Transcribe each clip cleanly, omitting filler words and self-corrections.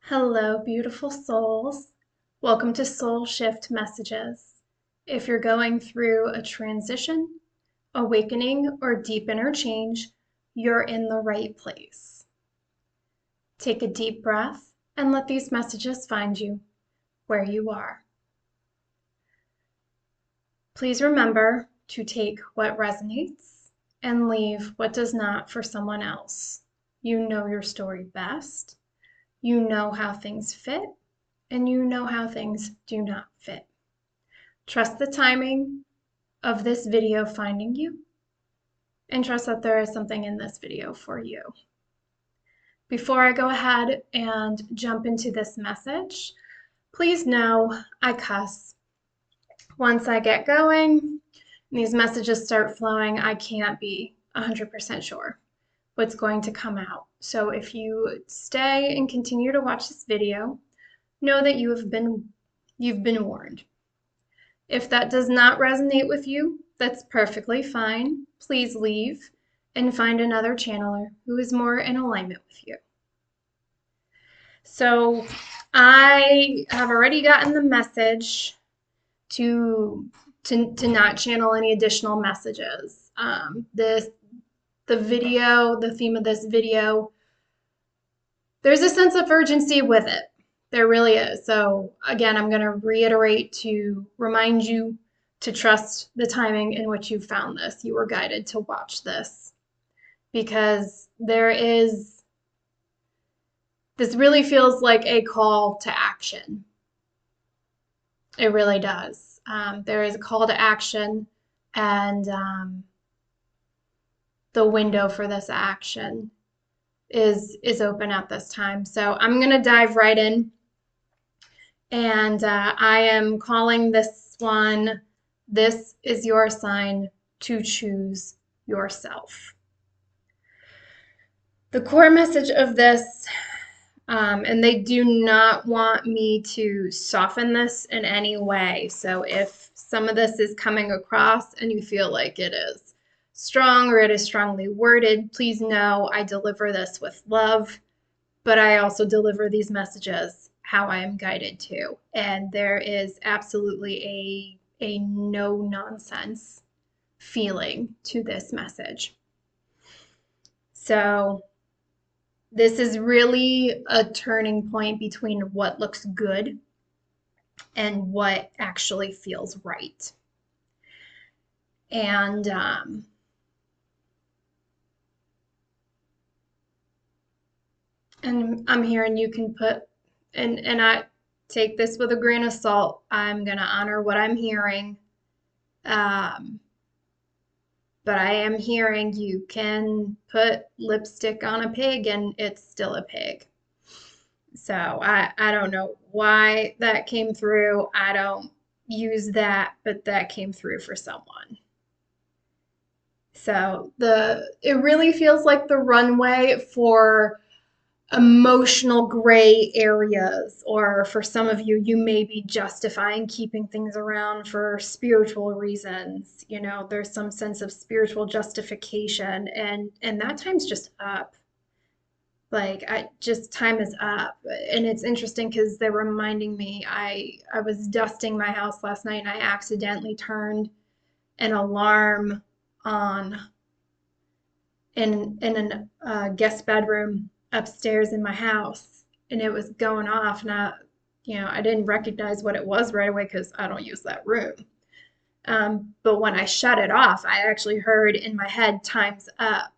Hello, beautiful souls. Welcome to Soul Shift Messages. If you're going through a transition, awakening, or deep inner change, you're in the right place. Take a deep breath and let these messages find you where you are. Please remember to take what resonates and leave what does not for someone else. You know your story best. You know how things fit, and you know how things do not fit. Trust the timing of this video finding you, and trust that there is something in this video for you. Before I go ahead and jump into this message, please know I cuss. Once I get going and these messages start flowing, I can't be 100% sure what's going to come out. So if you stay and continue to watch this video, know that you've been warned. If that does not resonate with you, that's perfectly fine. Please leave and find another channeler who is more in alignment with you. So I have already gotten the message to not channel any additional messages. The theme of this video, there's a sense of urgency with it. There really is. So again, I'm going to reiterate to remind you to trust the timing in which you found this. You were guided to watch this because this really feels like a call to action. It really does. There is a call to action, and the window for this action is open at this time. So I'm going to dive right in. And I am calling this one, "This is your sign to choose yourself." The core message of this, and they do not want me to soften this in any way. So if some of this is coming across and you feel like it is strong or it is strongly worded, please know I deliver this with love, but I also deliver these messages how I am guided to. And there is absolutely a no nonsense feeling to this message. So this is really a turning point between what looks good and what actually feels right. And I'm hearing you can put, and I take this with a grain of salt. I'm going to honor what I'm hearing. But I am hearing you can put lipstick on a pig and it's still a pig. So I don't know why that came through. I don't use that, but that came through for someone. So it really feels like the runway for emotional gray areas, or for some of you, you may be justifying keeping things around for spiritual reasons. You know, there's some sense of spiritual justification, and that time's just up. Like, time is up. And it's interesting because they're reminding me, I was dusting my house last night and I accidentally turned an alarm on in a guest bedroom upstairs in my house, and it was going off, and I didn't recognize what it was right away because I don't use that room. But when I shut it off, I actually heard in my head, "Time's up."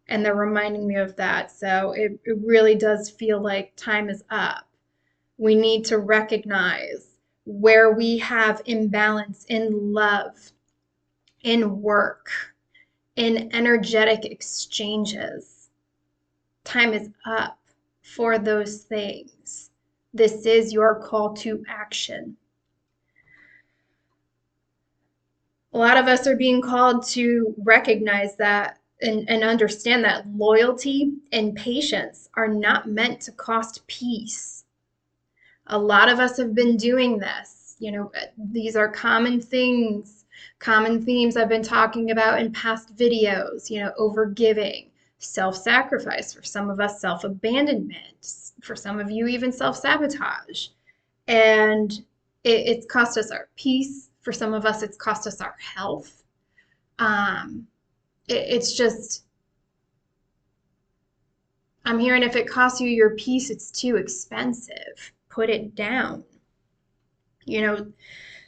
And they're reminding me of that. So it really does feel like time is up. We need to recognize where we have imbalance in love, in work, in energetic exchanges. Time is up for those things. This is your call to action. A lot of us are being called to recognize that and understand that loyalty and patience are not meant to cost peace. A lot of us have been doing this. These are common things, common themes I've been talking about in past videos, overgiving, self-sacrifice, for some of us, self-abandonment, for some of you, even self-sabotage. And it's cost us our peace. For some of us, it's cost us our health. It's just, I'm hearing if it costs you your peace, it's too expensive. Put it down. You know,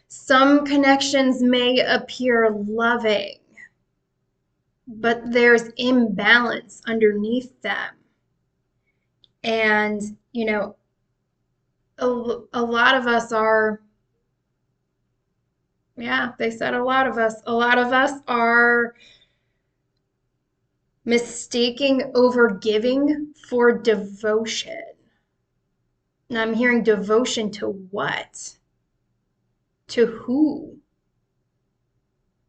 some connections may appear loving, but there's imbalance underneath them. And, you know, a lot of us are, yeah, they said a lot of us are mistaking overgiving for devotion. And I'm hearing devotion to what? To who?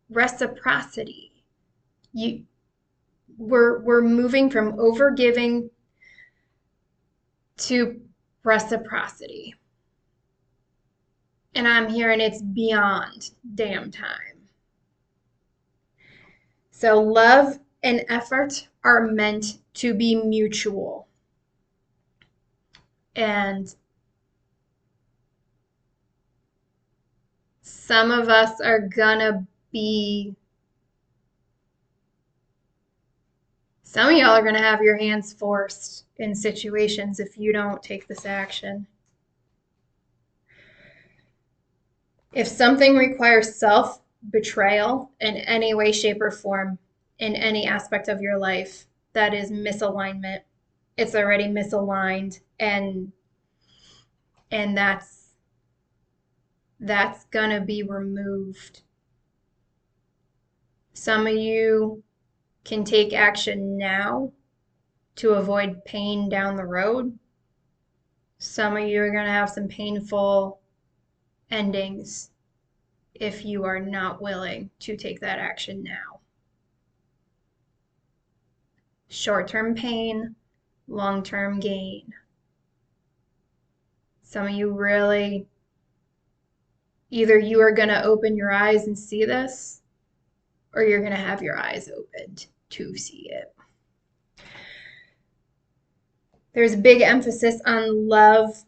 Reciprocity. We're moving from overgiving to reciprocity. And I'm hearing it's beyond damn time. So love and effort are meant to be mutual. And some of us are gonna be, some of y'all are gonna have your hands forced in situations if you don't take this action. If something requires self-betrayal in any way, shape, or form in any aspect of your life, that is misalignment. It's already misaligned, and that's gonna be removed. Some of you can take action now to avoid pain down the road. Some of you are gonna have some painful endings if you are not willing to take that action now. Short-term pain, long-term gain. Some of you really, either you are going to open your eyes and see this, or you're going to have your eyes opened to see it. There's a big emphasis on love.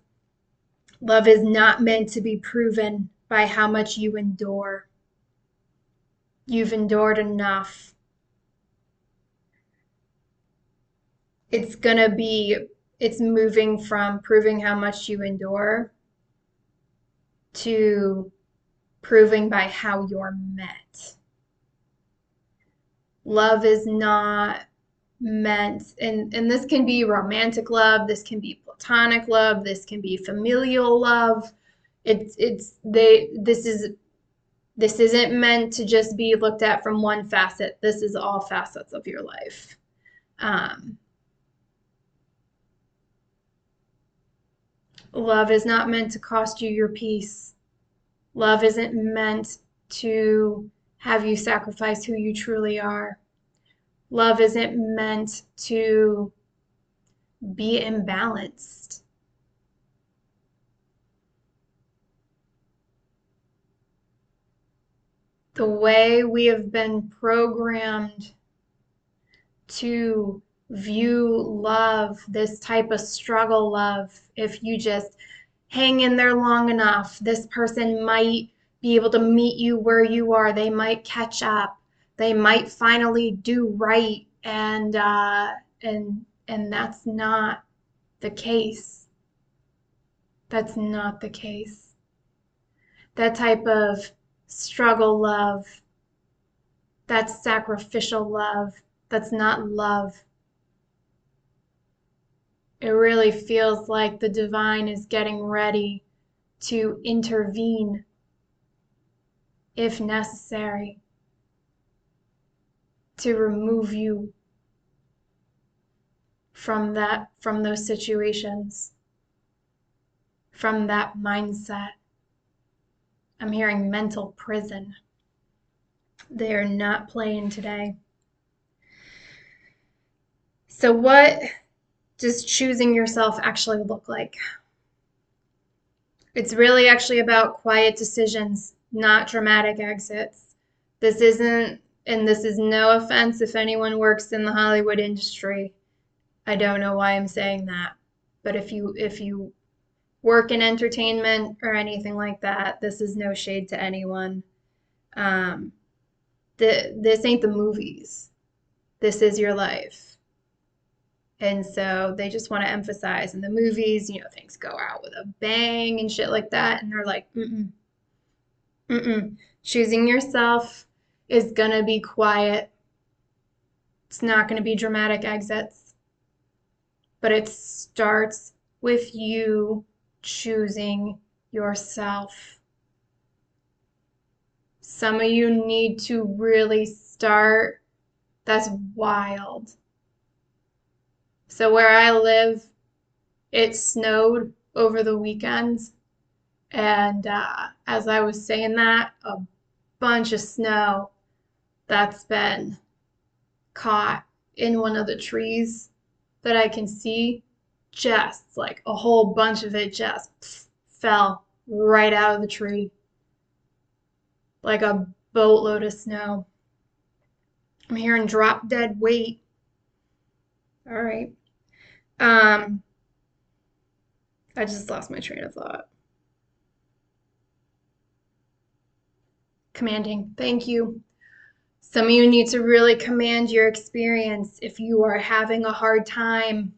Love is not meant to be proven by how much you endure. You've endured enough. It's moving from proving how much you endure to proving by how you're met. Love is not meant, and this can be romantic love, this can be platonic love, this can be familial love. This isn't meant to just be looked at from one facet. This is all facets of your life. Love is not meant to cost you your peace. Love isn't meant to have you sacrifice who you truly are. Love isn't meant to be imbalanced. The way we have been programmed to view love, this type of struggle love, if you just hang in there long enough, this person might be able to meet you where you are. They might catch up. They might finally do right, and that's not the case. That's not the case. That type of struggle love, that's sacrificial love, that's not love. It really feels like the divine is getting ready to intervene if necessary to remove you from those situations, from that mindset. I'm hearing mental prison. They are not playing today. So what does choosing yourself actually look like? It's really actually about quiet decisions, not dramatic exits. This isn't, and this is no offense if anyone works in the Hollywood industry. I don't know why I'm saying that, But if you work in entertainment or anything like that, this is no shade to anyone. Um, this ain't the movies. This is your life. And so they just want to emphasize in the movies, things go out with a bang and shit like that. And they're like, mm-mm, mm-mm. Choosing yourself is gonna be quiet. It's not gonna be dramatic exits, but it starts with you choosing yourself. Some of you need to really start. That's wild. So where I live, it snowed over the weekend. And as I was saying that, a bunch of snow that's been caught in one of the trees that I can see, just like a whole bunch of it just fell right out of the tree like a boatload of snow. I'm hearing drop dead weight. All right. I just lost my train of thought. Commanding. Thank you. Some of you need to really command your experience if you are having a hard time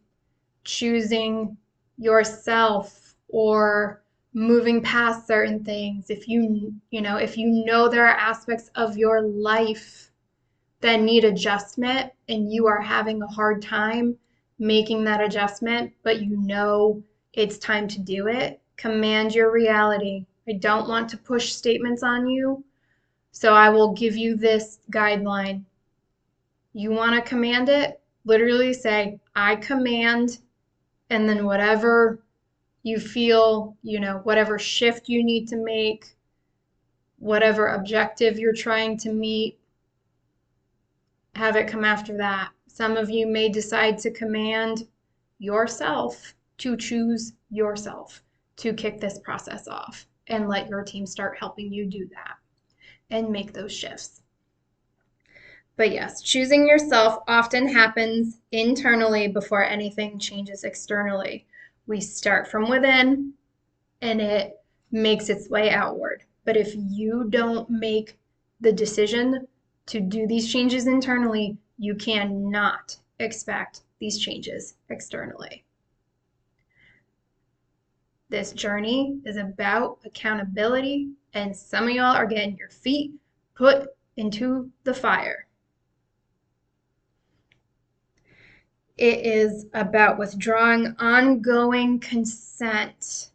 choosing yourself or moving past certain things. If you know there are aspects of your life that need adjustment and you are having a hard time making that adjustment, but you know it's time to do it, command your reality. I don't want to push statements on you, so I will give you this guideline. You want to command it? Literally say, I command, and then whatever you feel, whatever shift you need to make, whatever objective you're trying to meet, have it come after that. Some of you may decide to command yourself to choose yourself to kick this process off and let your team start helping you do that and make those shifts. But yes, choosing yourself often happens internally before anything changes externally. We start from within and it makes its way outward. But if you don't make the decision to do these changes internally, you cannot expect these changes externally. This journey is about accountability, and some of y'all are getting your feet put into the fire. It is about withdrawing ongoing consent.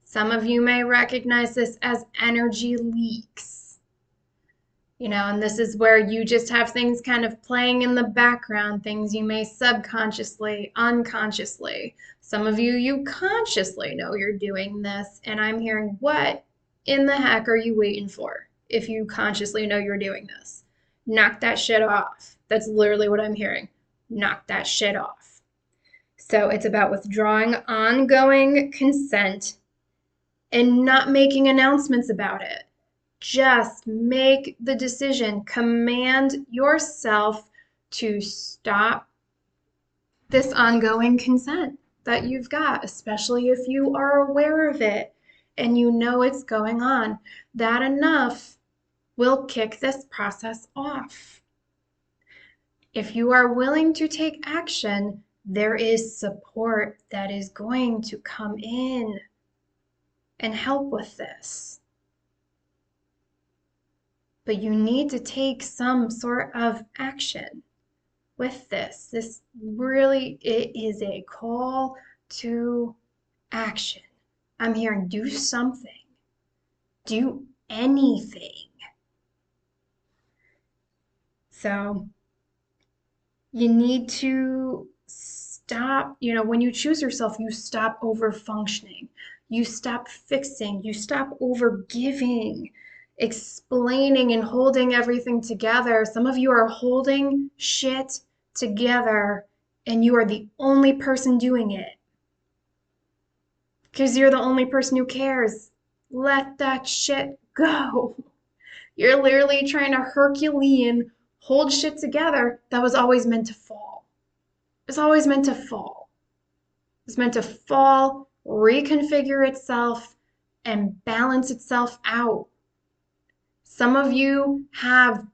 Some of you may recognize this as energy leaks. And this is where you just have things kind of playing in the background, things you may subconsciously, unconsciously. Some of you consciously know you're doing this, and I'm hearing, what in the heck are you waiting for if you consciously know you're doing this? Knock that shit off. That's literally what I'm hearing. Knock that shit off. So it's about withdrawing ongoing consent and not making announcements about it. Just make the decision. Command yourself to stop this ongoing consent that you've got, especially if you are aware of it and you know it's going on. That enough will kick this process off. If you are willing to take action, there is support that is going to come in and help with this. But you need to take some sort of action with this. This really, it is a call to action. I'm hearing do something, do anything. So you need to stop, when you choose yourself, you stop over functioning, you stop fixing, you stop over giving, explaining and holding everything together. Some of you are holding shit together and you are the only person doing it because you're the only person who cares. Let that shit go. You're literally trying to Herculean hold shit together that was always meant to fall. It's always meant to fall. It's meant to fall, reconfigure itself, and balance itself out. Some of you have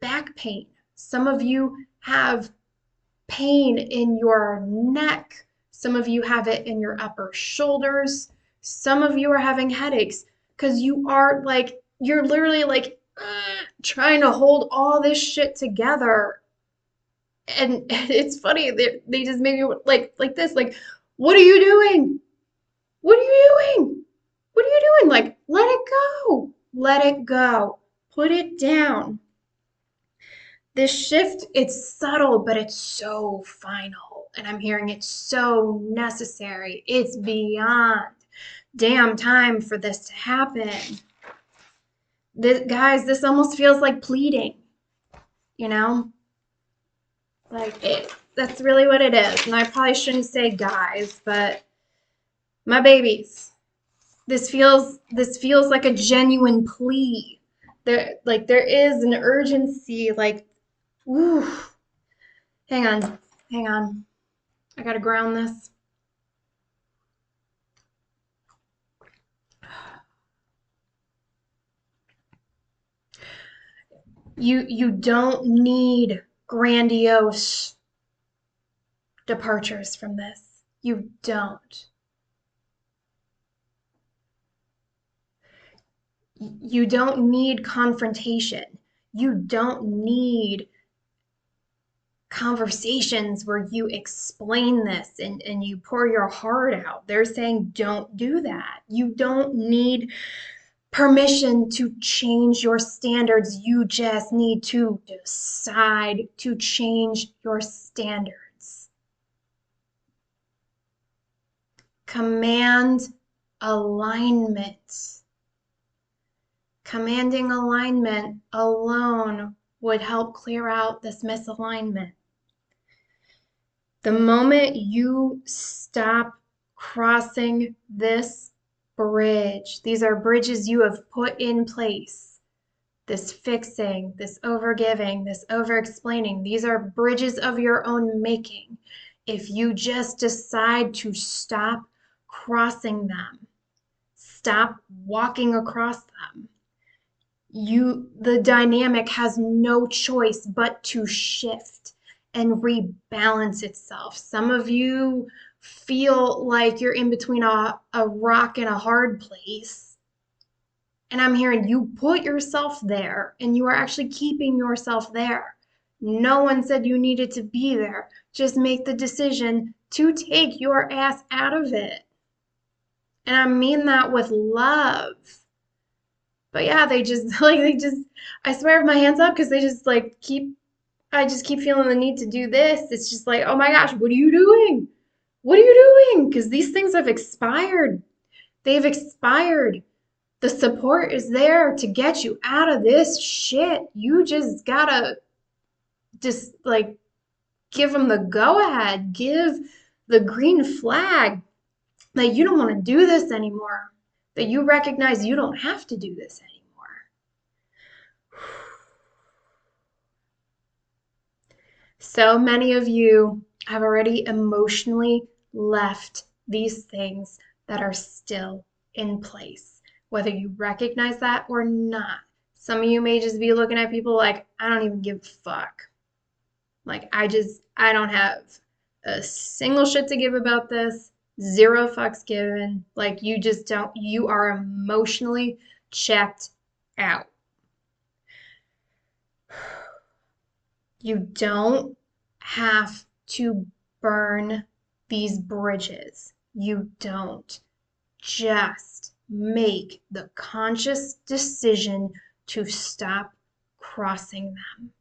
back pain. Some of you have pain in your neck. Some of you have it in your upper shoulders. Some of you are having headaches because you are like, you're literally like trying to hold all this shit together. And it's funny, they just make you like this, like, what are you doing? What are you doing? What are you doing? Like, let it go. Let it go. Put it down. This shift, it's subtle, but it's so final. And I'm hearing it's so necessary. It's beyond damn time for this to happen. Guys, this almost feels like pleading, you know? Like that's really what it is. And I probably shouldn't say guys, but my babies, this feels like a genuine plea. There is an urgency, like, ooh, hang on. I gotta ground this. You don't need grandiose departures from this. You don't. You don't need confrontation. You don't need conversations where you explain this and you pour your heart out. They're saying don't do that. You don't need permission to change your standards. You just need to decide to change your standards. Command alignment. Commanding alignment alone would help clear out this misalignment. The moment you stop crossing this bridge, these are bridges you have put in place. This fixing, this overgiving, this over-explaining, these are bridges of your own making. If you just decide to stop crossing them, stop walking across them, the dynamic has no choice but to shift and rebalance itself. Some of you feel like you're in between a rock and a hard place. And I'm hearing you put yourself there and you are actually keeping yourself there. No one said you needed to be there. Just make the decision to take your ass out of it. And I mean that with love. But yeah, I swear with my hands up because they just I just keep feeling the need to do this. It's just like, oh my gosh, what are you doing? What are you doing? Because these things have expired. They've expired. The support is there to get you out of this shit. You just gotta give them the go ahead, give the green flag that you don't want to do this anymore, that you recognize you don't have to do this anymore. So many of you have already emotionally left these things that are still in place, whether you recognize that or not. Some of you may just be looking at people like, I don't even give a fuck. Like, I don't have a single shit to give about this, zero fucks given. Like, you just don't, you are emotionally checked out. You don't have to burn these bridges. You don't. Just make the conscious decision to stop crossing them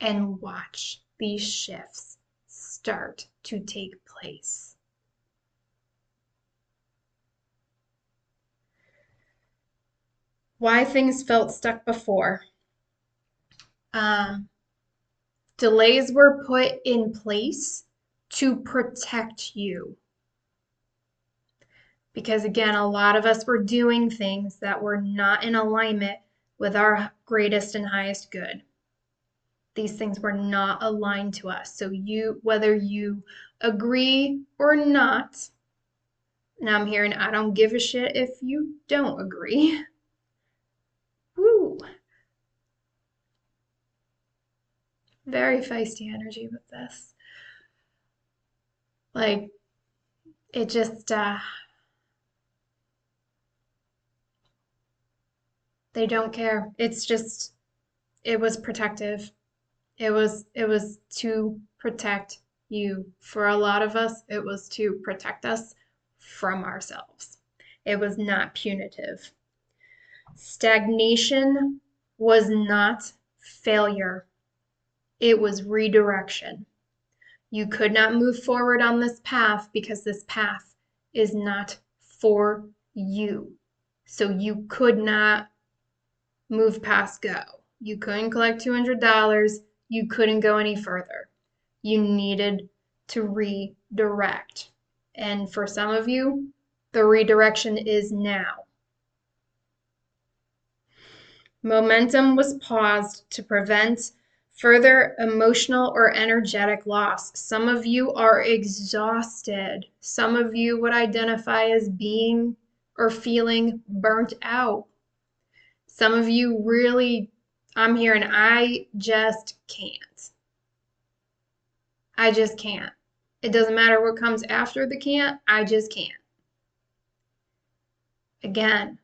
and watch these shifts start to take place. Why things felt stuck before. Delays were put in place to protect you. Because again, a lot of us were doing things that were not in alignment with our greatest and highest good. These things were not aligned to us. So whether you agree or not, and I'm hearing I don't give a shit if you don't agree. Woo. Very feisty energy with this. Like, it just, they don't care. It's just, it was protective. It was to protect you. For a lot of us, it was to protect us from ourselves. It was not punitive. Stagnation was not failure. It was redirection. You could not move forward on this path because this path is not for you. So you could not move past go. You couldn't collect $200. You couldn't go any further. You needed to redirect. And for some of you, the redirection is now. Momentum was paused to prevent further emotional or energetic loss. Some of you are exhausted. Some of you would identify as being or feeling burnt out. Some of you really, I'm hearing, I just can't. I just can't. It doesn't matter what comes after the can't, I just can't. Again,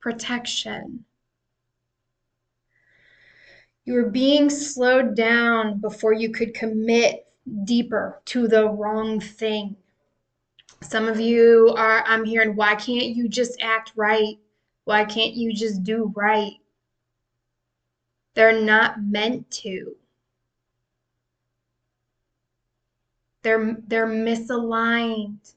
protection. You were being slowed down before you could commit deeper to the wrong thing. Some of you are, I'm hearing, why can't you just act right? Why can't you just do right? They're not meant to. They're misaligned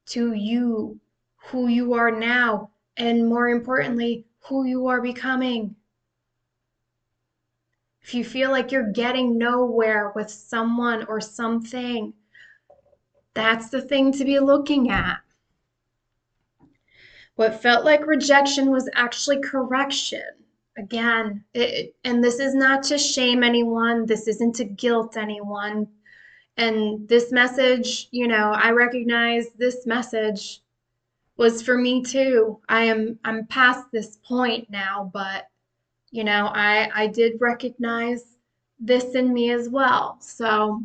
to you, who you are now, and more importantly, who you are becoming. If you feel like you're getting nowhere with someone or something, that's the thing to be looking at. What felt like rejection was actually correction. Again, and this is not to shame anyone. This isn't to guilt anyone. And this message, I recognize this message was for me too. I'm past this point now, but I did recognize this in me as well. So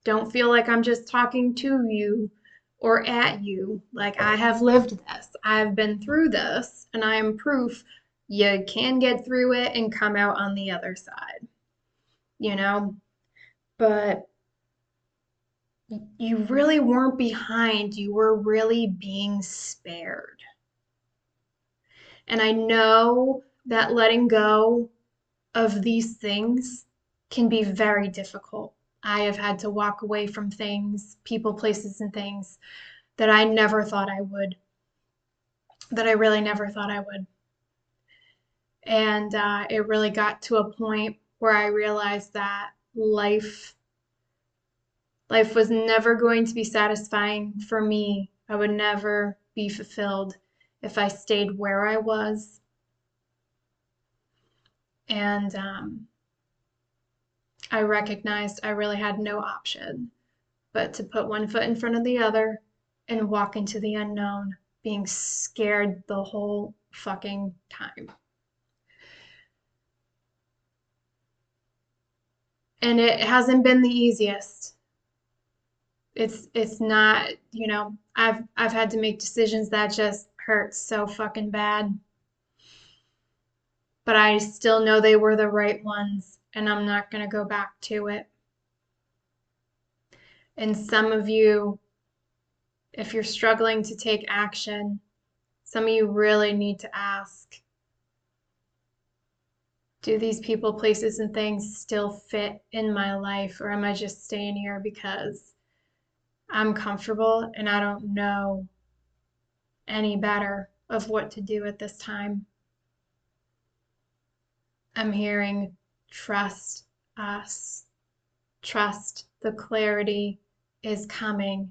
don't feel like I'm just talking to you or at you. Like, I have lived this. I've been through this, and I am proof you can get through it and come out on the other side. But you really weren't behind. You were really being spared. And I know that letting go of these things can be very difficult. I have had to walk away from things, people, places, and things that I never thought I would, that I really never thought I would. And it really got to a point where I realized that life was never going to be satisfying for me. I would never be fulfilled if I stayed where I was. And I recognized I really had no option but to put one foot in front of the other and walk into the unknown, being scared the whole fucking time. And it hasn't been the easiest. It's not, I've had to make decisions that just hurt so fucking bad. But I still know they were the right ones, and I'm not going to go back to it. And some of you, if you're struggling to take action, some of you really need to ask, do these people, places, and things still fit in my life, or am I just staying here because I'm comfortable and I don't know any better of what to do at this time? I'm hearing trust us. Trust the clarity is coming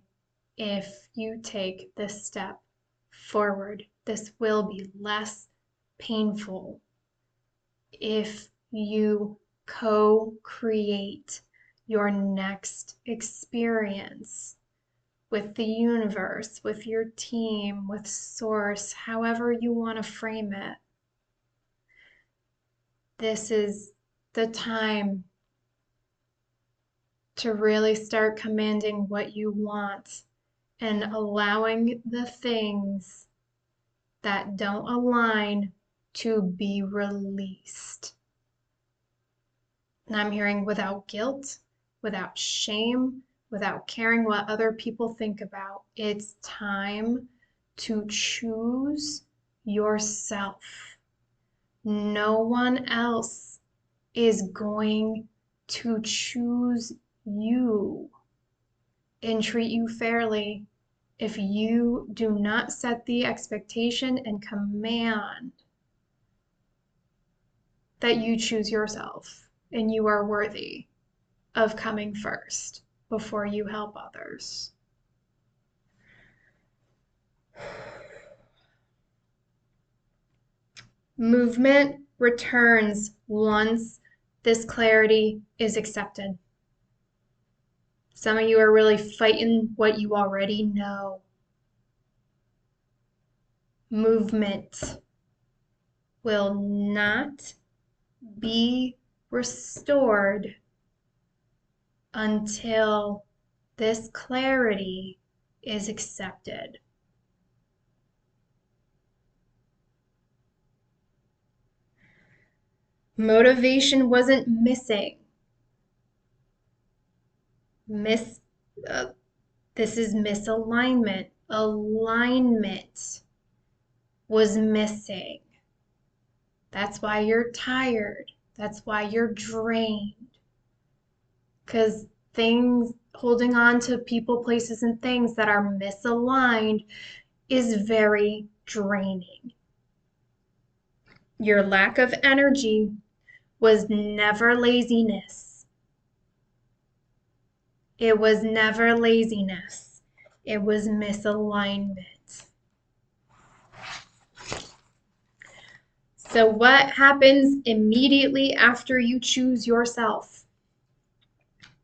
if you take this step forward. This will be less painful if you co-create your next experience with the universe, with your team, with source, however you want to frame it. This is the time to really start commanding what you want and allowing the things that don't align to be released. And I'm hearing without guilt, without shame, without caring what other people think about. It's time to choose yourself. No one else is going to choose you and treat you fairly if you do not set the expectation and command that you choose yourself and you are worthy of coming first before you help others. Movement returns once this clarity is accepted. Some of you are really fighting what you already know. Movement will not be restored until this clarity is accepted. Motivation wasn't missing. This is misalignment. Alignment was missing. That's why you're tired. That's why you're drained. Because things, holding on to people, places, and things that are misaligned is very draining. Your lack of energy was never laziness. It was never laziness. It was misalignment. So what happens immediately after you choose yourself?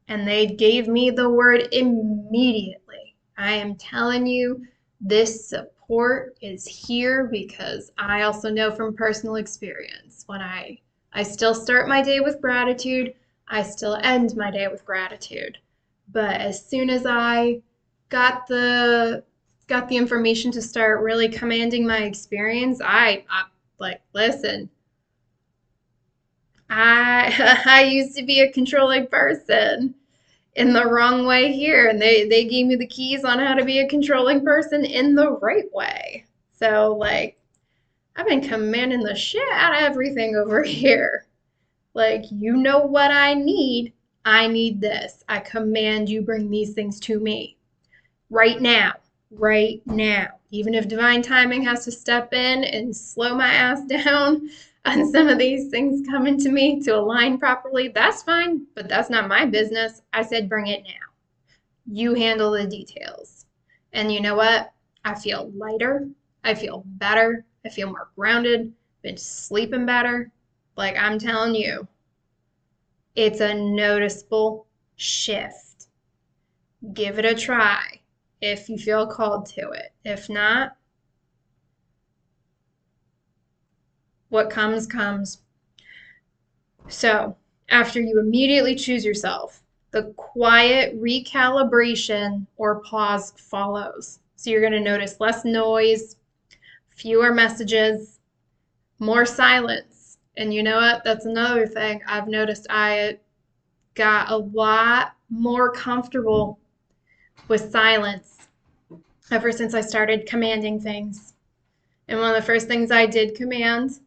And they gave me the word immediately. I am telling you, this support is here because I also know from personal experience when I still start my day with gratitude, I still end my day with gratitude. But as soon as I got the information to start really commanding my experience, I like, listen, I used to be a controlling person in the wrong way here, and they gave me the keys on how to be a controlling person in the right way. So like, I've been commanding the shit out of everything over here. Like, you know what I need this. I command you bring these things to me right now. Even if divine timing has to step in and slow my ass down on some of these things coming to me to align properly, that's fine, but that's not my business. I said bring it now. You handle the details. And you know what? I feel lighter. I feel better. I feel more grounded. Been sleeping better. Like, I'm telling you, it's a noticeable shift. Give it a try if you feel called to it. If not, what comes, comes. So, after you immediately choose yourself, the quiet recalibration or pause follows. So, you're going to notice less noise, fewer messages, more silence. And you know what? That's another thing I've noticed. I got a lot more comfortable with silence ever since I started commanding things. And one of the first things I did command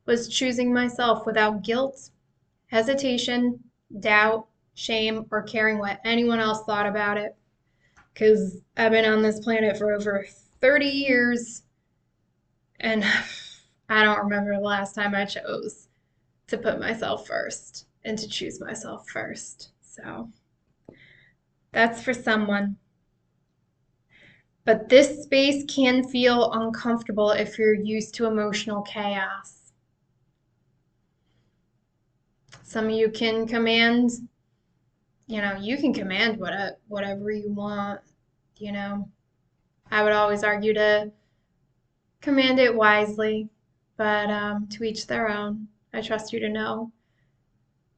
was choosing myself without guilt, hesitation, doubt, shame, or caring what anyone else thought about it. Because I've been on this planet for over 30 years, and I don't remember the last time I chose to put myself first and to choose myself first. So that's for someone. But this space can feel uncomfortable if you're used to emotional chaos. Some of you can command, you can command whatever you want, you know. I would always argue to command it wisely, but to each their own. I trust you to know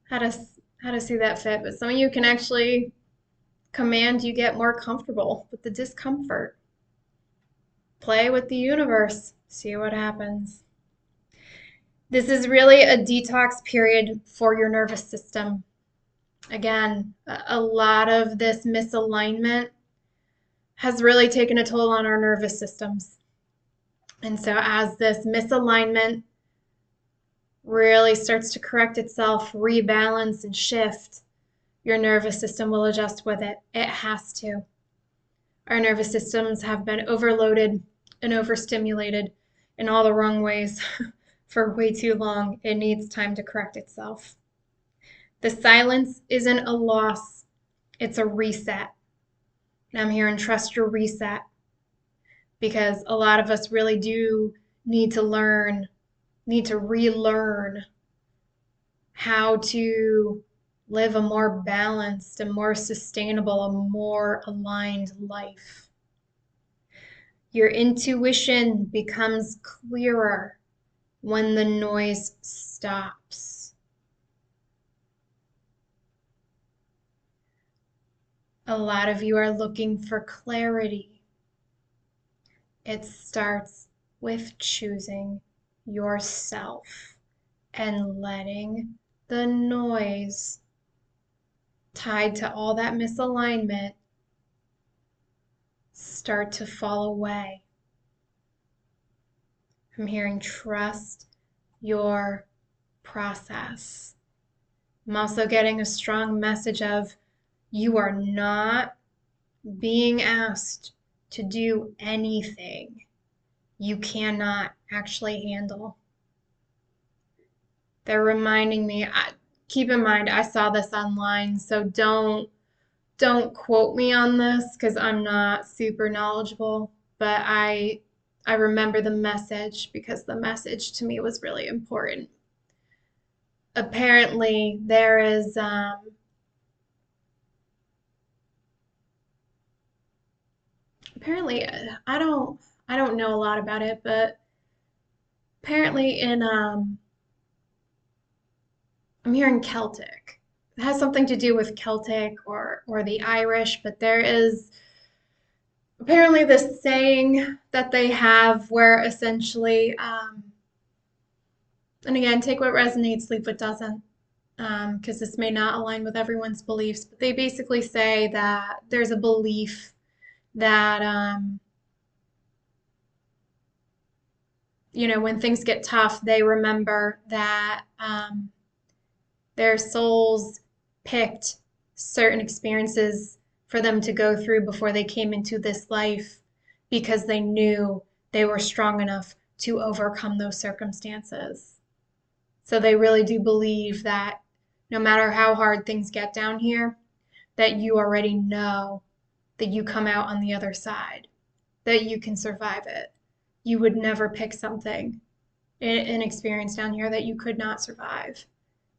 how to how to see that fit. But some of you can actually command you get more comfortable with the discomfort. Play with the universe, see what happens. This is really a detox period for your nervous system. Again, a lot of this misalignment has really taken a toll on our nervous systems. And so as this misalignment really starts to correct itself, rebalance, and shift, your nervous system will adjust with it. It has to. Our nervous systems have been overloaded and overstimulated in all the wrong ways for way too long. It needs time to correct itself. The silence isn't a loss, it's a reset. And I'm here and trust your reset, because a lot of us really do need to relearn how to live a more balanced and more sustainable, a more aligned life. Your intuition becomes clearer when the noise stops. A lot of you are looking for clarity. It starts with choosing yourself and letting the noise tied to all that misalignment start to fall away. I'm hearing trust your process. I'm also getting a strong message of you are not being asked to do anything you cannot actually handle. They're reminding me, keep in mind, I saw this online, so don't quote me on this because I'm not super knowledgeable, but I remember the message because the message to me was really important. Apparently, there is apparently I don't know a lot about it, but apparently in I'm hearing Celtic. It has something to do with Celtic or the Irish, but there is apparently this saying that they have where essentially, and again, take what resonates, leave what doesn't, because this may not align with everyone's beliefs, but they basically say that there's a belief that, when things get tough, they remember that their souls picked certain experiences for them to go through before they came into this life because they knew they were strong enough to overcome those circumstances. So they really do believe that no matter how hard things get down here, that you already know that you come out on the other side, that you can survive it. You would never pick something, an experience down here that you could not survive.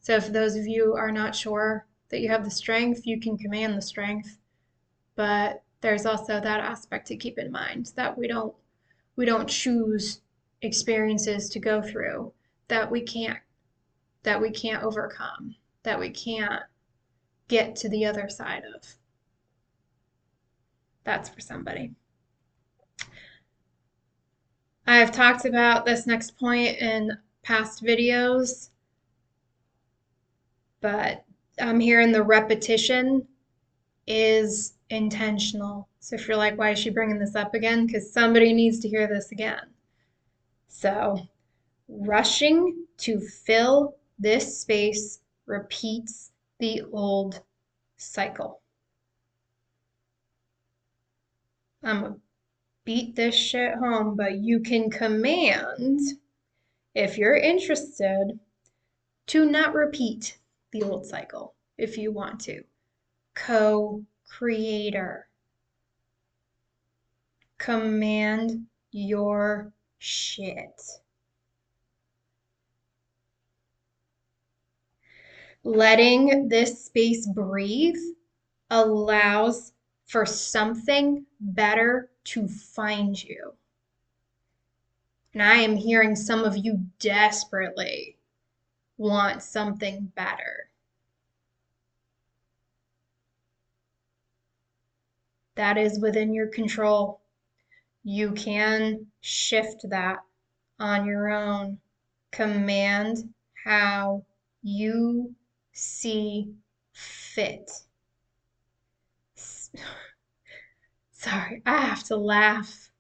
So if those of you are not sure that you have the strength, you can command the strength. But there's also that aspect to keep in mind that we don't choose experiences to go through that we can't overcome, that we can't get to the other side of. That's for somebody. I have talked about this next point in past videos, but I'm hearing the repetition is intentional. So if you're like, why is she bringing this up again? Because somebody needs to hear this again. So rushing to fill this space repeats the old cycle. I'm going to beat this shit home, but you can command, if you're interested, to not repeat the old cycle if you want to. Co-creator. Command your shit. Letting this space breathe allows for something better to find you. And I am hearing some of you desperately want something better. That is within your control. You can shift that on your own. Command how you see fit. Sorry, I have to laugh.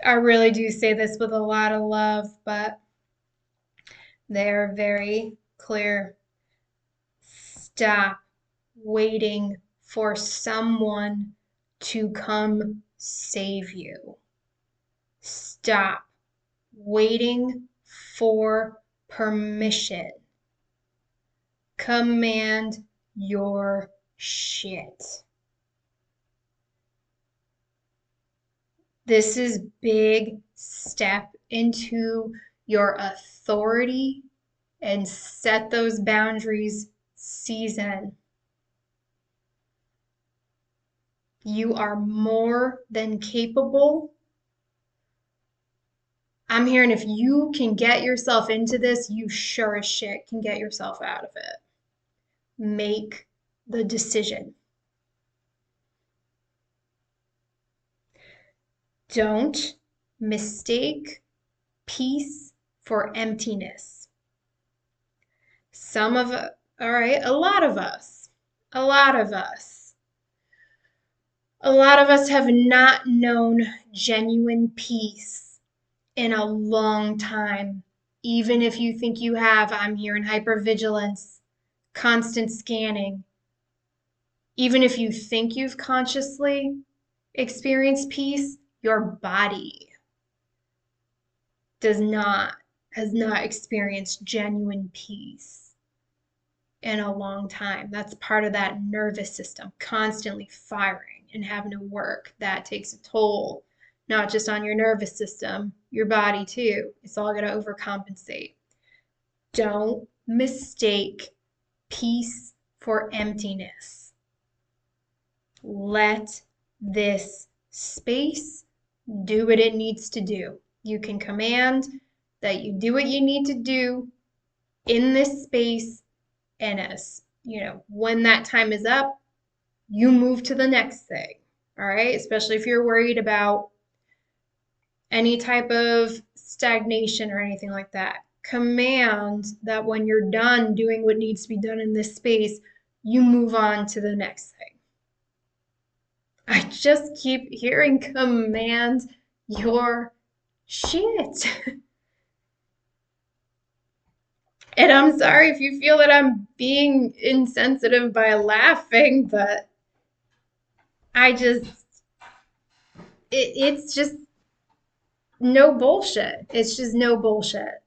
I really do say this with a lot of love, but they're very clear. Stop waiting for someone to come save you. Stop waiting for permission. Command your shit. This is big step into your authority and set those boundaries season. You are more than capable. I'm hearing if you can get yourself into this, you sure as shit can get yourself out of it. Make the decision. Don't mistake peace for emptiness. A lot of us have not known genuine peace in a long time. Even if you think you have, I'm hearing hypervigilance, constant scanning. Even if you think you've consciously experienced peace, your body has not experienced genuine peace in a long time. That's part of that nervous system constantly firing and having to work. That takes a toll, not just on your nervous system, your body too. It's all going to overcompensate. Don't mistake peace for emptiness. Let this space do what it needs to do. You can command that you do what you need to do in this space, and when that time is up, you move to the next thing. All right, especially if you're worried about any type of stagnation or anything like that. Command that when you're done doing what needs to be done in this space, you move on to the next thing. I just keep hearing command your shit. And I'm sorry if you feel that I'm being insensitive by laughing, but it's just no bullshit. It's just no bullshit.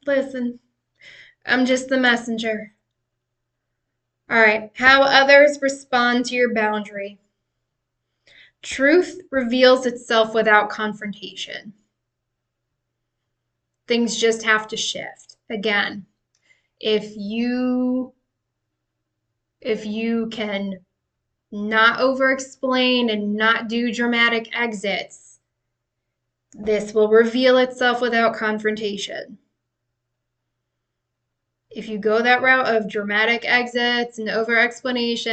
Listen, I'm just the messenger. All right, how others respond to your boundary. Truth reveals itself without confrontation. Things just have to shift. Again, if you can not over-explain and not do dramatic exits, this will reveal itself without confrontation. If you go that route of dramatic exits and over-explanation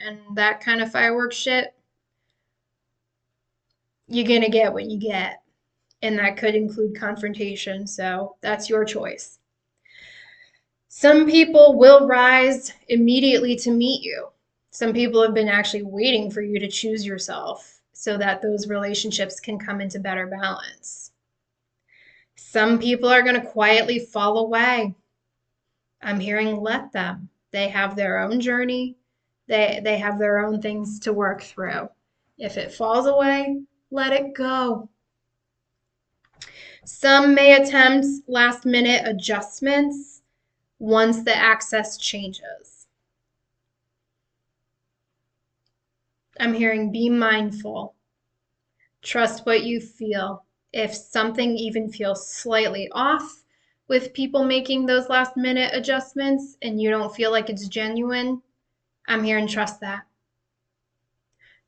and that kind of fireworks shit, you're going to get what you get. And that could include confrontation, so that's your choice. Some people will rise immediately to meet you. Some people have been actually waiting for you to choose yourself so that those relationships can come into better balance. Some people are going to quietly fall away. I'm hearing let them. They have their own journey. They have their own things to work through. If it falls away, let it go. Some may attempt last-minute adjustments once the access changes. I'm hearing be mindful. Trust what you feel. If something even feels slightly off with people making those last minute adjustments and you don't feel like it's genuine, I'm here and trust that.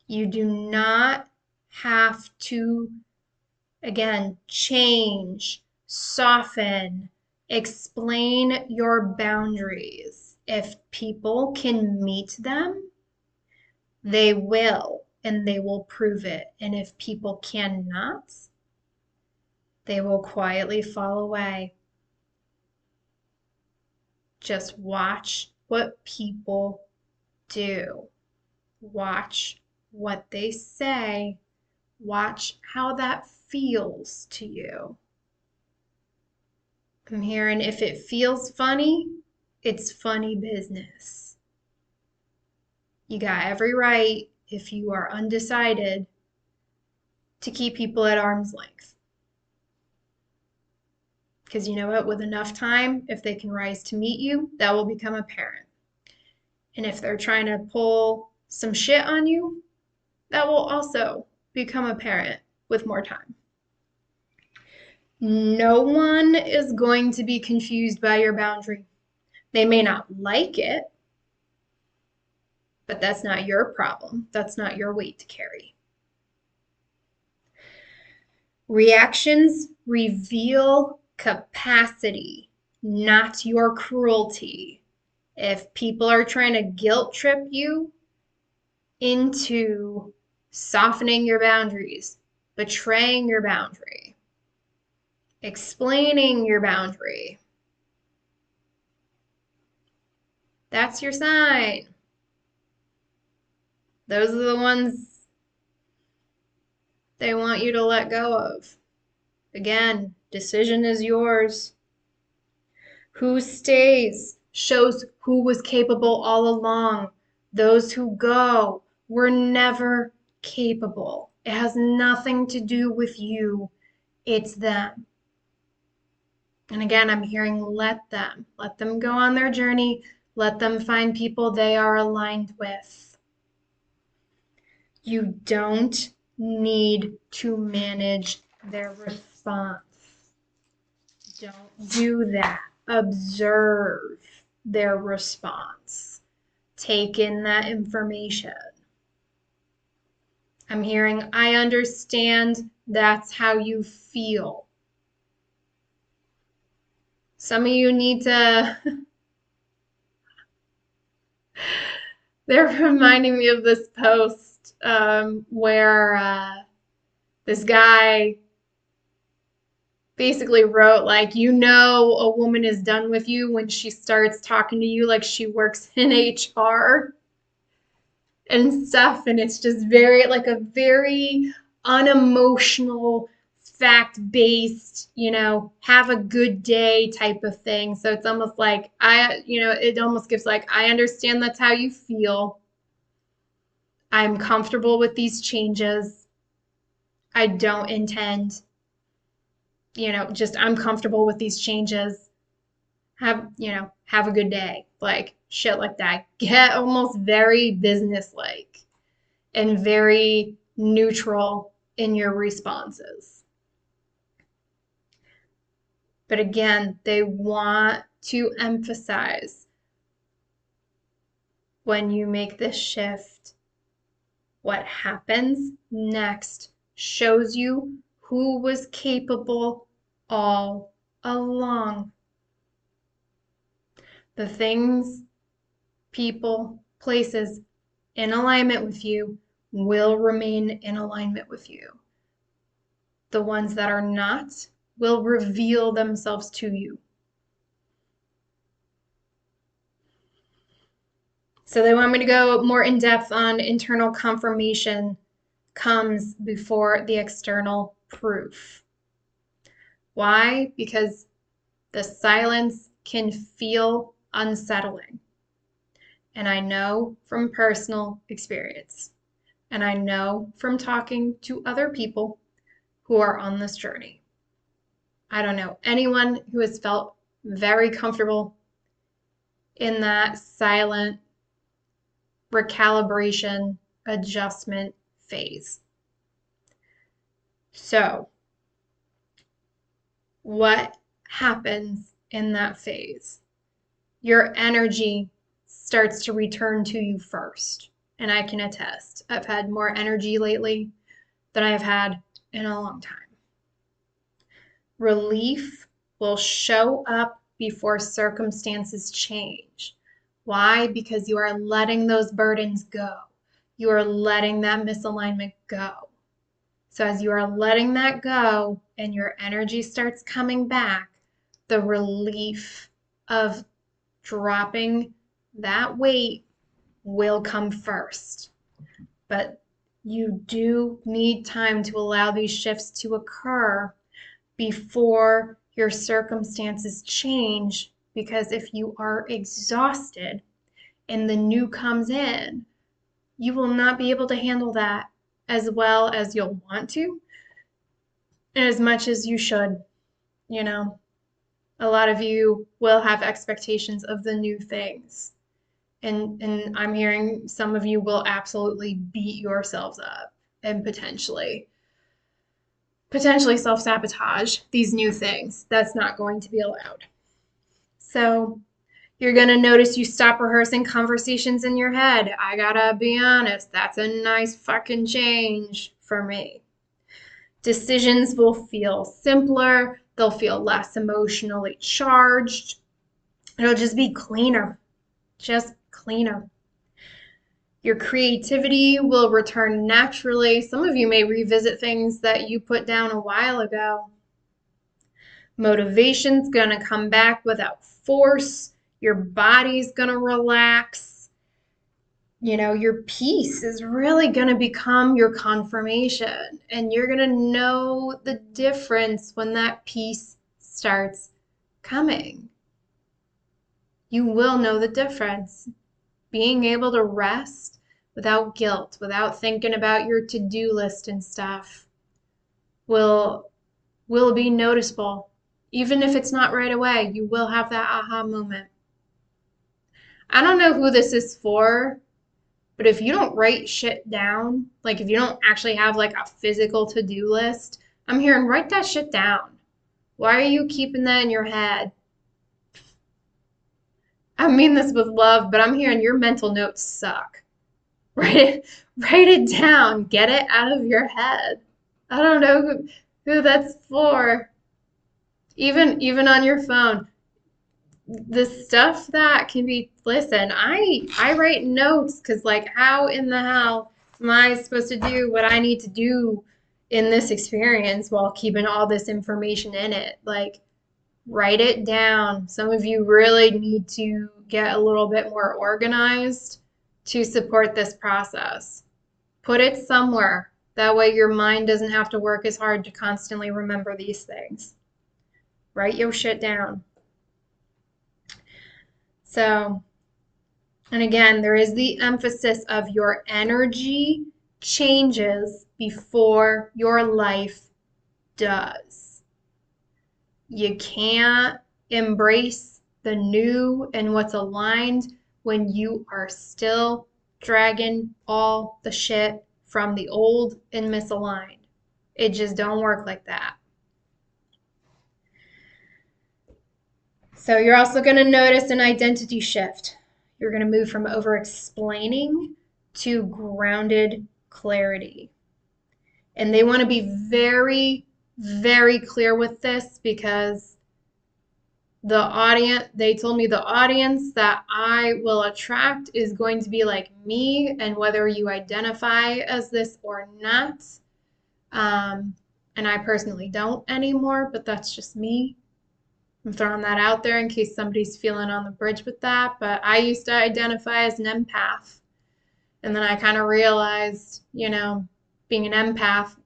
You do not have to, again, change, soften, explain your boundaries. If people can meet them, they will, and they will prove it. And if people cannot, they will quietly fall away. Just watch what people do. Watch what they say. Watch how that feels to you. I'm hearing if it feels funny, it's funny business. You got every right, if you are undecided, to keep people at arm's length. Because you know what? With enough time, if they can rise to meet you, that will become apparent. And if they're trying to pull some shit on you, that will also become apparent with more time. No one is going to be confused by your boundary. They may not like it, but that's not your problem. That's not your weight to carry. Reactions reveal capacity, not your cruelty. If people are trying to guilt trip you into softening your boundaries, betraying your boundary, explaining your boundary, that's your sign. Those are the ones they want you to let go of. Again, decision is yours. Who stays shows who was capable all along. Those who go were never capable. It has nothing to do with you. It's them. And again, I'm hearing let them. Let them go on their journey. Let them find people they are aligned with. You don't need to manage their response. Don't do that. Observe their response. Take in that information. I'm hearing, I understand that's how you feel. Some of you need to, they're reminding me of this post where this guy basically wrote like, you know, a woman is done with you when she starts talking to you like she works in HR and stuff. And it's just very, like a very unemotional, fact-based, you know, have a good day type of thing. So it's almost like it almost gives like, I understand that's how you feel. I'm comfortable with these changes. I don't intend, I'm comfortable with these changes. Have a good day. Like shit like that. Get almost very business-like and very neutral in your responses. But again, they want to emphasize when you make this shift, what happens next shows you who was capable all along. The things, people, places in alignment with you will remain in alignment with you. The ones that are not will reveal themselves to you. So they want me to go more in depth on internal confirmation comes before the external proof. Why? Because the silence can feel unsettling. And I know from personal experience, and I know from talking to other people who are on this journey. I don't know anyone who has felt very comfortable in that silent recalibration adjustment phase. So what happens in that phase? Your energy starts to return to you first. And I can attest, I've had more energy lately than I've had in a long time. Relief will show up before circumstances change. Why? Because you are letting those burdens go. You are letting that misalignment go. So as you are letting that go and your energy starts coming back, the relief of dropping that weight will come first. But you do need time to allow these shifts to occur before your circumstances change, because if you are exhausted and the new comes in, you will not be able to handle that as well as you'll want to and as much as you should. You know, a lot of you will have expectations of the new things. And I'm hearing some of you will absolutely beat yourselves up and potentially self-sabotage these new things. That's not going to be allowed. So you're going to notice you stop rehearsing conversations in your head. I gotta be honest, that's a nice fucking change for me. Decisions will feel simpler. They'll feel less emotionally charged. It'll just be cleaner. Just cleaner. Your creativity will return naturally. Some of you may revisit things that you put down a while ago. Motivation's going to come back without force. Your body's going to relax. You know, your peace is really going to become your confirmation. And you're going to know the difference when that peace starts coming. You will know the difference. Being able to rest without guilt, without thinking about your to-do list and stuff will be noticeable. Even if it's not right away, you will have that aha moment. I don't know who this is for, but if you don't write shit down, like if you don't actually have like a physical to-do list, I'm hearing write that shit down. Why are you keeping that in your head? I mean this with love, but I'm hearing your mental notes suck. Write it down. Get it out of your head. I don't know who that's for. Even on your phone. The stuff that can be, listen, I write notes because like how in the hell am I supposed to do what I need to do in this experience while keeping all this information in it? Like write it down. Some of you really need to get a little bit more organized to support this process. Put it somewhere. That way your mind doesn't have to work as hard to constantly remember these things. Write your shit down. So, and again, there is the emphasis of your energy changes before your life does. You can't embrace the new and what's aligned when you are still dragging all the shit from the old and misaligned. It just don't work like that. So you're also going to notice an identity shift. You're going to move from over-explaining to grounded clarity. And they want to be very, very clear with this because they told me the audience that I will attract is going to be like me, and whether you identify as this or not. And I personally don't anymore, but that's just me. I'm throwing that out there in case somebody's feeling on the bridge with that. But I used to identify as an empath. And then I kind of realized, being an empath,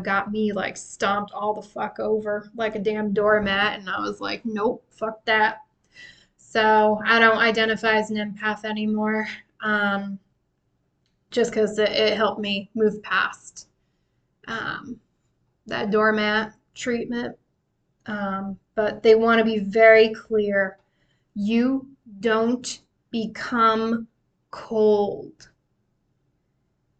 got me like stomped all the fuck over like a damn doormat. And I was like, nope, fuck that. So I don't identify as an empath anymore. Just because it helped me move past that doormat treatment. But they want to be very clear. You don't become cold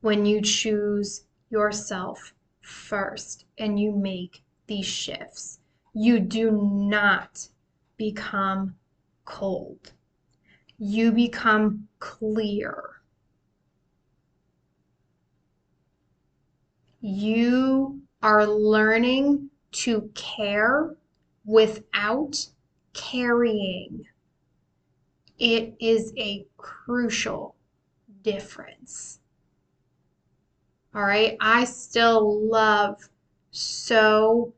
when you choose yourself first and you make these shifts. You do not become cold. You become clear. You are learning to care without carrying. It is a crucial difference. All right. I still love so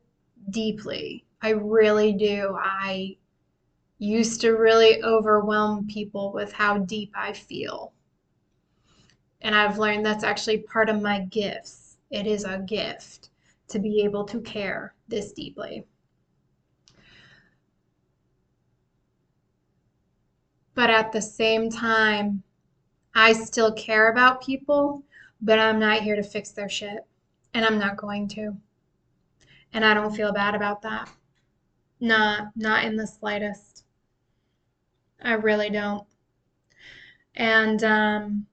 deeply. I really do. I used to really overwhelm people with how deep I feel. And I've learned that's actually part of my gifts. It is a gift to be able to care this deeply. But at the same time, I still care about people, but I'm not here to fix their shit. And I'm not going to. And I don't feel bad about that. Not in the slightest. I really don't. And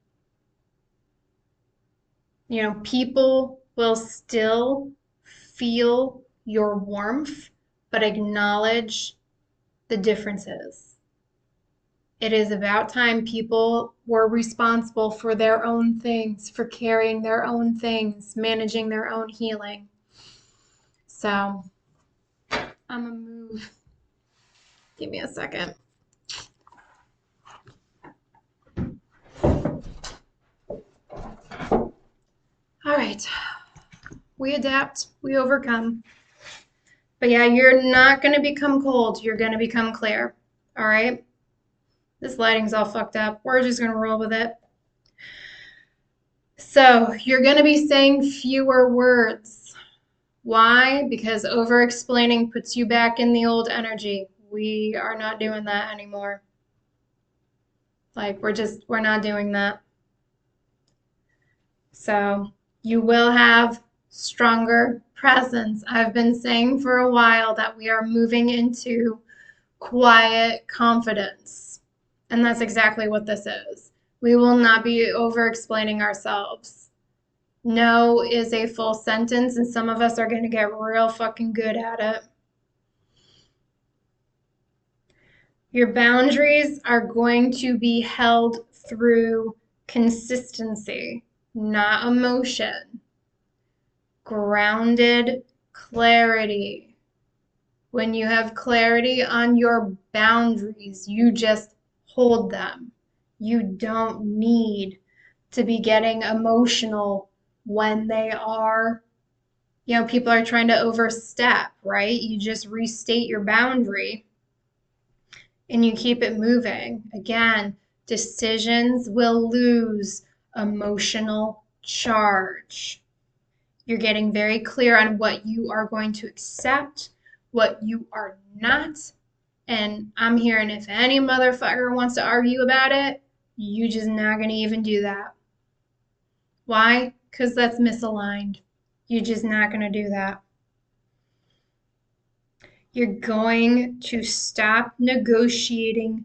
people will still feel your warmth, but acknowledge the differences. It is about time people were responsible for their own things, for carrying their own things, managing their own healing. So I'm gonna move. Give me a second. All right. We adapt, we overcome. But yeah, you're not going to become cold. You're going to become clear. All right? This lighting's all fucked up. We're just going to roll with it. So you're going to be saying fewer words. Why? Because over-explaining puts you back in the old energy. We are not doing that anymore. Like, we're not doing that. So you will have stronger presence. I've been saying for a while that we are moving into quiet confidence. And that's exactly what this is. We will not be over-explaining ourselves. No is a full sentence, and some of us are going to get real fucking good at it. Your boundaries are going to be held through consistency, not emotion. Grounded clarity. When you have clarity on your boundaries, you just hold them. You don't need to be getting emotional when they are, people are trying to overstep, right? You just restate your boundary and you keep it moving. Again, decisions will lose emotional charge. You're getting very clear on what you are going to accept, what you are not. And I'm hearing if any motherfucker wants to argue about it, you just not going to even do that. Why? Because that's misaligned. You're just not going to do that. You're going to stop negotiating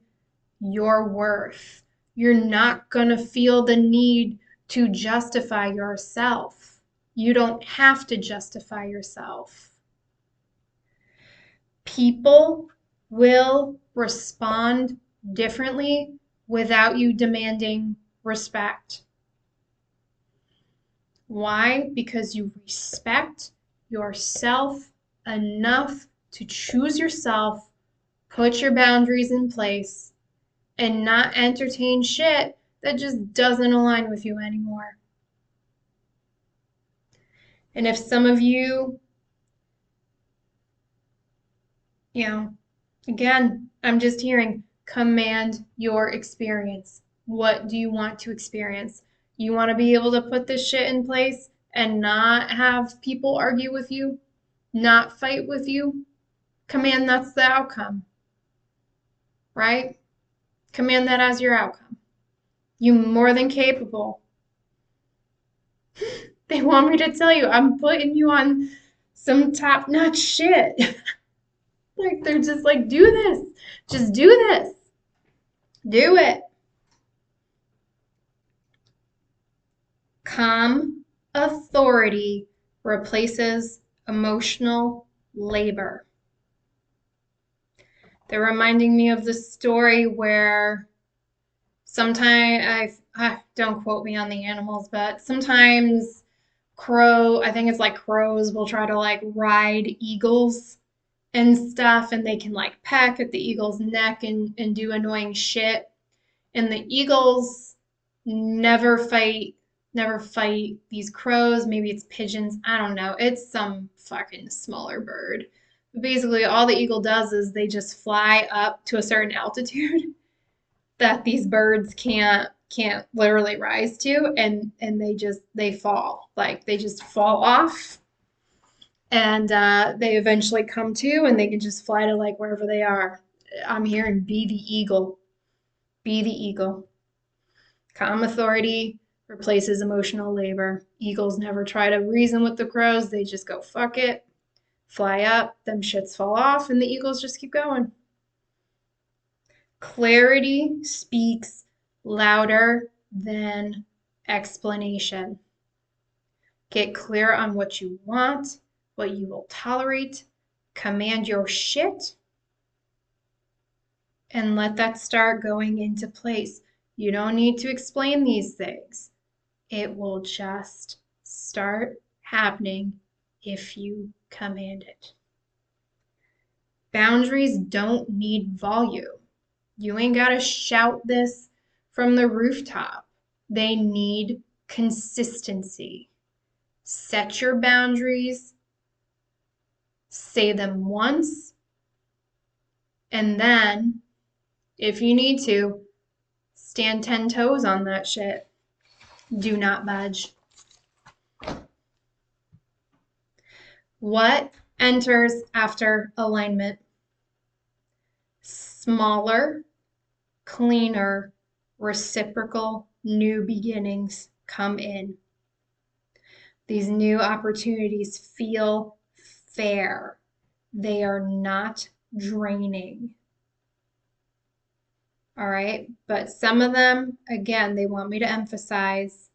your worth. You're not going to feel the need to justify yourself. You don't have to justify yourself. People will respond differently without you demanding respect. Why? Because you respect yourself enough to choose yourself, put your boundaries in place, and not entertain shit that just doesn't align with you anymore. And if some of you, again, I'm just hearing command your experience. What do you want to experience? You want to be able to put this shit in place and not have people argue with you, not fight with you? Command that's the outcome, right? Command that as your outcome. You more than capable. They want me to tell you, I'm putting you on some top-notch shit. Like, they're just like, do this. Just do this. Do it. Calm authority replaces emotional labor. They're reminding me of the story where sometimes I don't quote me on the animals, but sometimes I think it's like crows will try to like ride eagles and stuff, and they can like peck at the eagle's neck and do annoying shit. And the eagles never fight, never fight these crows. Maybe it's pigeons. I don't know. It's some fucking smaller bird. But basically, all the eagle does is they just fly up to a certain altitude that these birds can't literally rise to, and they fall, like they just fall off, and they eventually come to, and they can just fly to like wherever they are. I'm here and be the eagle. Be the eagle. Calm authority replaces emotional labor. Eagles never try to reason with the crows. They just go, fuck it, fly up, them shits fall off, and the eagles just keep going. Clarity speaks louder than explanation. Get clear on what you want, what you will tolerate, command your shit, and let that start going into place. You don't need to explain these things. It will just start happening if you command it. Boundaries don't need volume. You ain't got to shout this from the rooftop. They need consistency. Set your boundaries, say them once, and then, if you need to, stand 10 toes on that shit. Do not budge. What enters after alignment? Smaller, cleaner, reciprocal new beginnings come in. These new opportunities feel fair. They are not draining. All right, but some of them, again, they want me to emphasize,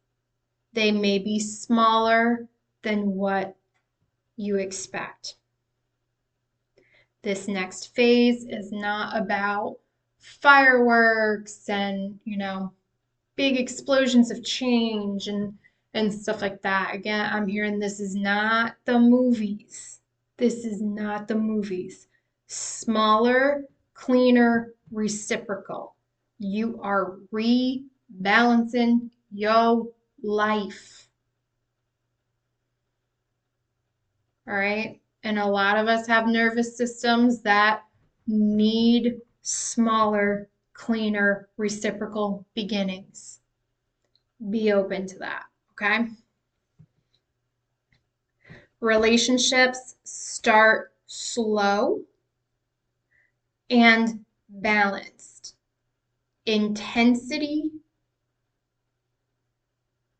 they may be smaller than what you expect. This next phase is not about fireworks and, big explosions of change and stuff like that. Again, I'm hearing this is not the movies. This is not the movies. Smaller, cleaner, reciprocal. You are rebalancing your life. All right? And a lot of us have nervous systems that need smaller, cleaner, reciprocal beginnings. Be open to that, okay? Relationships start slow and balanced. Intensity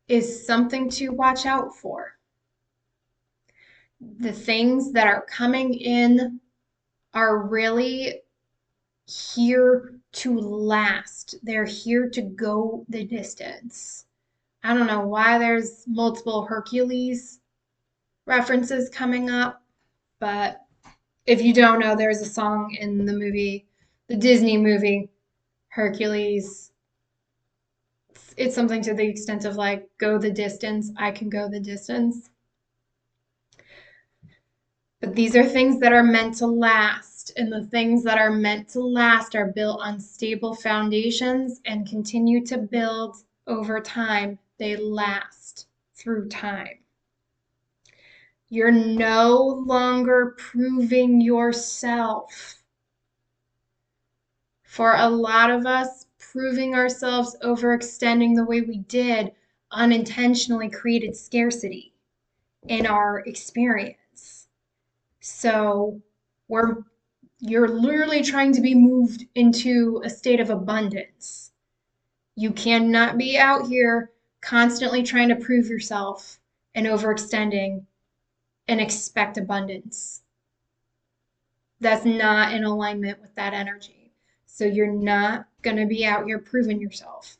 is something to watch out for. The things that are coming in are really here to last. They're here to go the distance. I don't know why there's multiple Hercules references coming up, but if you don't know, there's a song in the movie, the Disney movie, Hercules. It's something to the extent of like, go the distance, I can go the distance. But these are things that are meant to last, and the things that are meant to last are built on stable foundations and continue to build over time. They last through time. You're no longer proving yourself. For a lot of us, proving ourselves, overextending the way we did, unintentionally created scarcity in our experience. So you're literally trying to be moved into a state of abundance. You cannot be out here constantly trying to prove yourself and overextending and expect abundance. That's not in alignment with that energy. So you're not going to be out here proving yourself.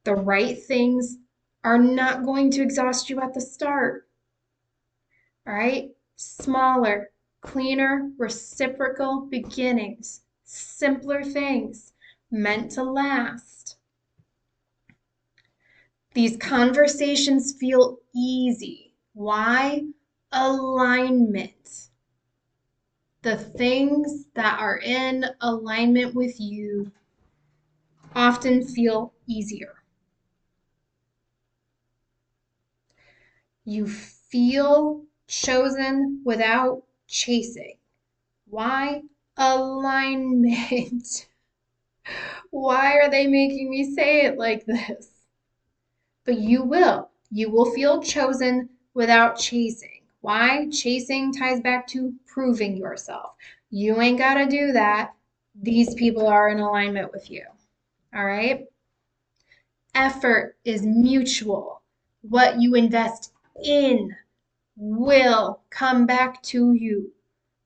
The right things are not going to exhaust you at the start. All right? Smaller, cleaner, reciprocal beginnings. simpler things meant to last. These conversations feel easy. Why? Alignment. The things that are in alignment with you often feel easier. You feel chosen without chasing. Why? Alignment. Why are they making me say it like this? But you will. You will feel chosen without chasing. Why? Chasing ties back to proving yourself. You ain't got to do that. These people are in alignment with you. All right? Effort is mutual. What you invest in will come back to you.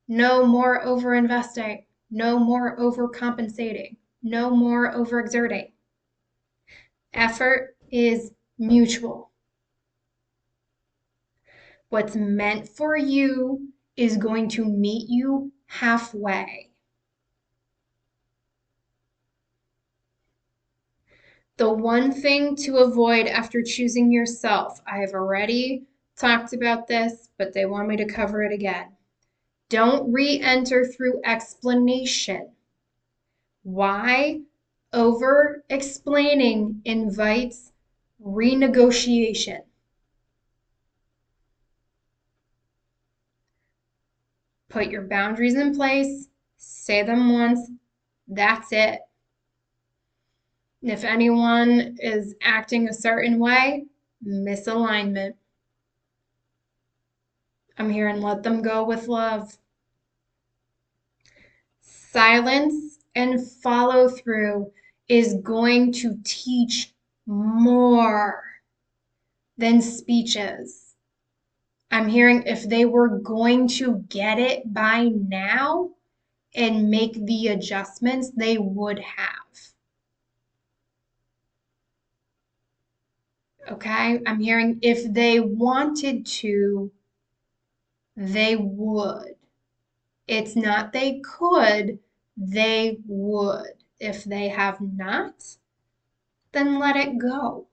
No more overinvesting. No more overcompensating. No more overexerting. Effort is mutual. What's meant for you is going to meet you halfway. The one thing to avoid after choosing yourself, I have already talked about this, but they want me to cover it again. Don't re-enter through explanation. Why? Over-explaining invites renegotiation. Put your boundaries in place, say them once, that's it. And if anyone is acting a certain way, misalignment. I'm here and let them go with love. Silence and follow through is going to teach more than speeches. I'm hearing if they were going to get it by now and make the adjustments, they would have. Okay? I'm hearing if they wanted to, they would. It's not they could, they would. If they have not, then let it go.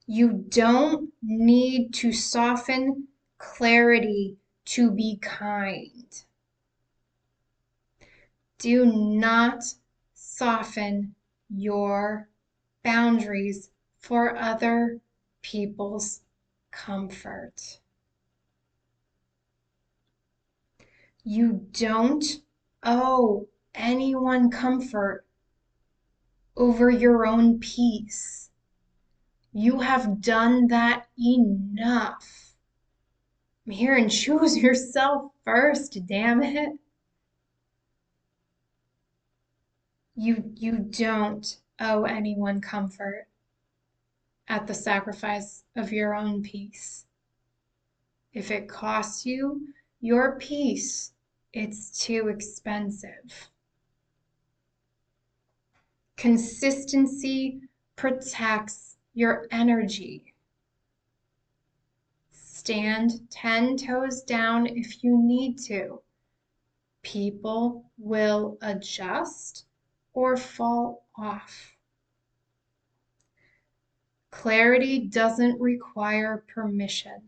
You don't need to soften clarity to be kind. Do not soften your boundaries for other people's comfort. You don't owe anyone comfort over your own peace. You have done that enough. I'm here and choose yourself first, damn it. You don't owe anyone comfort at the sacrifice of your own peace. If it costs you your peace, it's too expensive. Consistency protects your energy. Stand 10 toes down if you need to. People will adjust or fall off. Clarity doesn't require permission.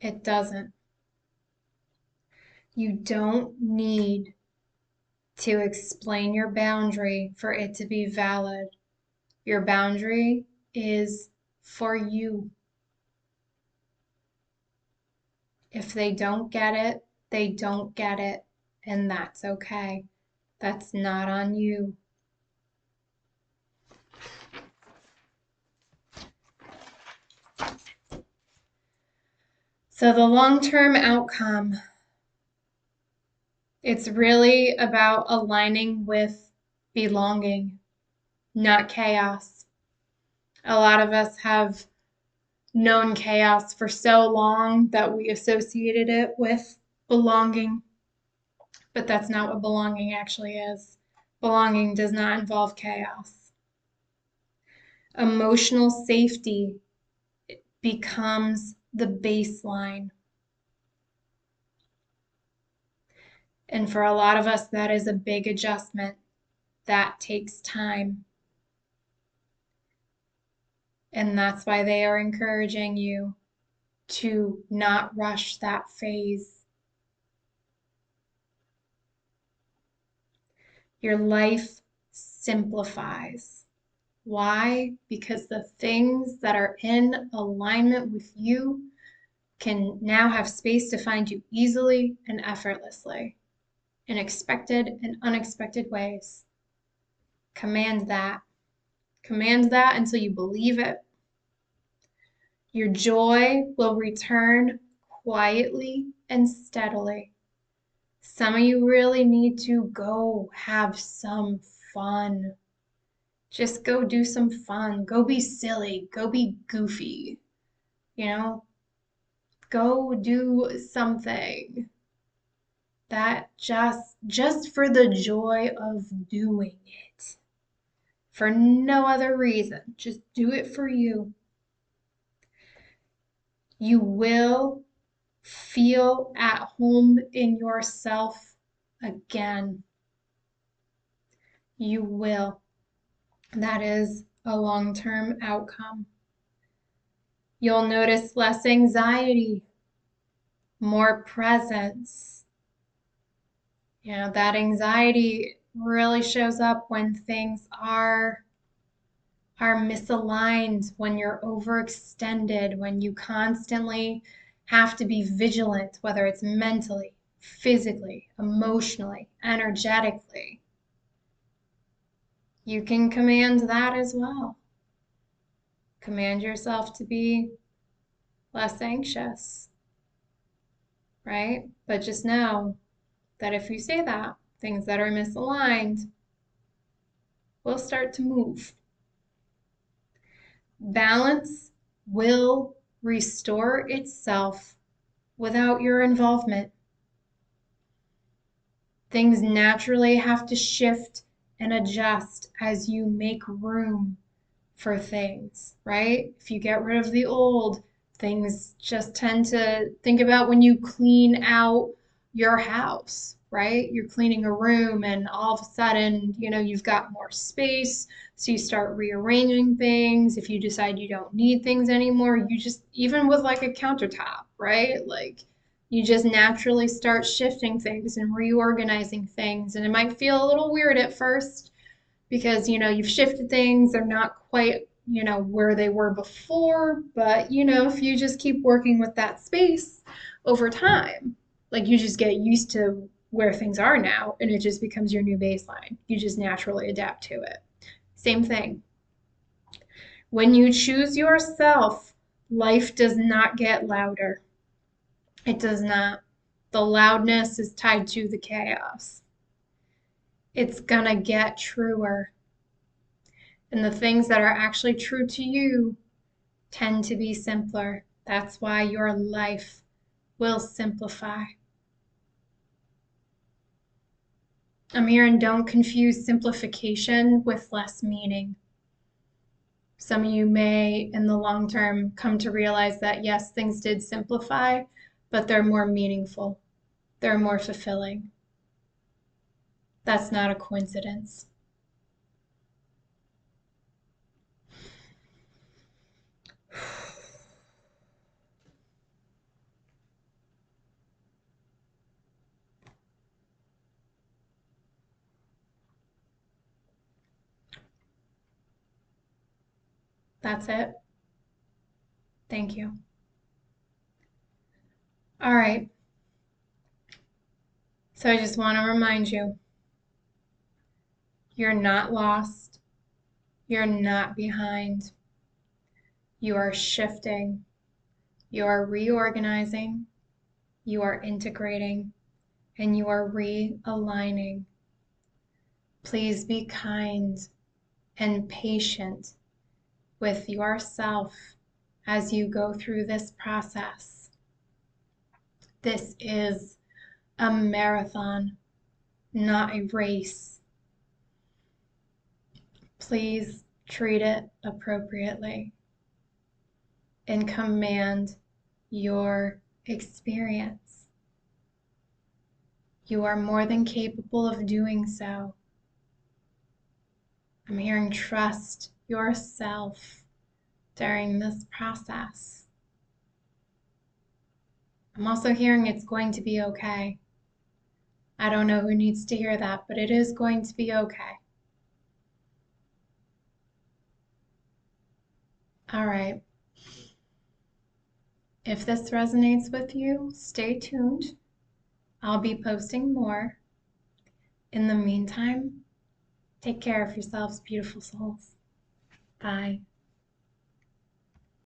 It doesn't. You don't need to explain your boundary for it to be valid. Your boundary is for you. If they don't get it, they don't get it, and that's okay. That's not on you. So the long-term outcome, it's really about aligning with belonging, not chaos. A lot of us have known chaos for so long that we associated it with belonging, but that's not what belonging actually is. Belonging does not involve chaos. Emotional safety becomes the baseline. And for a lot of us, that is a big adjustment. That takes time. And that's why they are encouraging you to not rush that phase. Your life simplifies. Why? Because the things that are in alignment with you can now have space to find you easily and effortlessly in expected and unexpected ways. Command that. Command that until you believe it. Your joy will return quietly and steadily. Some of you really need to go have some fun. Just go do some fun. Go be silly. Go be goofy. You know, go do something that just for the joy of doing it. For no other reason. Just do it for you. You will feel at home in yourself again. You will. That is a long-term outcome. You'll notice less anxiety, more presence. That anxiety really shows up when things are misaligned, when you're overextended, when you constantly have to be vigilant, whether it's mentally, physically, emotionally, energetically. You can command that as well. Command yourself to be less anxious, right? But just know that if you say that, things that are misaligned will start to move. Balance will restore itself without your involvement. Things naturally have to shift and adjust as you make room for things, right? If you get rid of the old, things just tend to think about when you clean out your house, right? You're cleaning a room and all of a sudden, you've got more space. So you start rearranging things. If you decide you don't need things anymore, you just, even with like a countertop, right? Like you just naturally start shifting things and reorganizing things. And it might feel a little weird at first because, you've shifted things. They're not quite, where they were before. But, if you just keep working with that space over time, like you just get used to where things are now and it just becomes your new baseline. You just naturally adapt to it. Same thing. When you choose yourself, life does not get louder. It does not. The loudness is tied to the chaos. It's gonna get truer. And the things that are actually true to you tend to be simpler. That's why your life will simplify. I'm hearing don't confuse simplification with less meaning. Some of you may, in the long term, come to realize that yes, things did simplify, but they're more meaningful. They're more fulfilling. That's not a coincidence. That's it. Thank you. All right. So I just want to remind you, you're not lost. You're not behind. You are shifting. You are reorganizing. You are integrating. And you are realigning. Please be kind and patient with yourself as you go through this process. This is a marathon, not a race. Please treat it appropriately and command your experience. You are more than capable of doing so. I'm hearing trust yourself during this process. I'm also hearing it's going to be okay. I don't know who needs to hear that, but it is going to be okay. All right. If this resonates with you, stay tuned. I'll be posting more. In the meantime, take care of yourselves, beautiful souls. Bye.